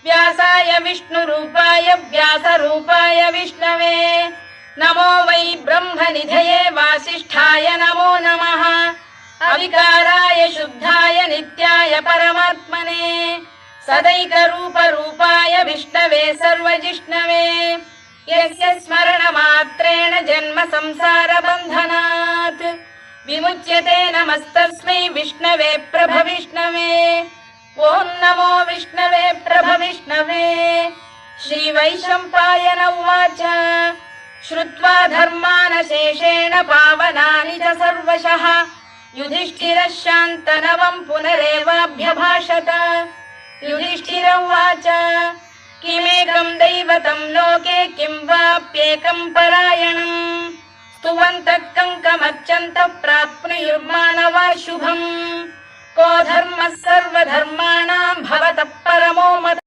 व्यासाय विष्णुरूपाय व्यासरूपाय विष्णवे नमो वै ब्रह्मनिधये वासिष्ठाय नमो नमः अविकाराय शुद्धाय नित्याय परमात्मने सदैकरूपरूपाय विष्णवे सर्वजिष्णवे यस्य स्मरणमात्रेण जन्म संसारबन्धनात् विमुच्यते नमस्तस्मै विष्णवे प्रभविष्णवे ॐ नमो विष्णवे प्रभविष्णवे श्रीवैशम्पायन उवाच श्रुत्वा धर्मानशेषेण पावनानि च सर्वशः युधिष्ठिरः शान्तनवम् पुनरेवाभ्यभाषत युधिष्ठिर उवाच किमेकम् दैवतम् लोके किं वाप्येकम् परायणम् स्तुवन्तः कङ्कमर्चन्तः प्राप्नुयुर्मानवा शुभम् को धर्मः सर्वधर्माणाम् भवतः परमो मतः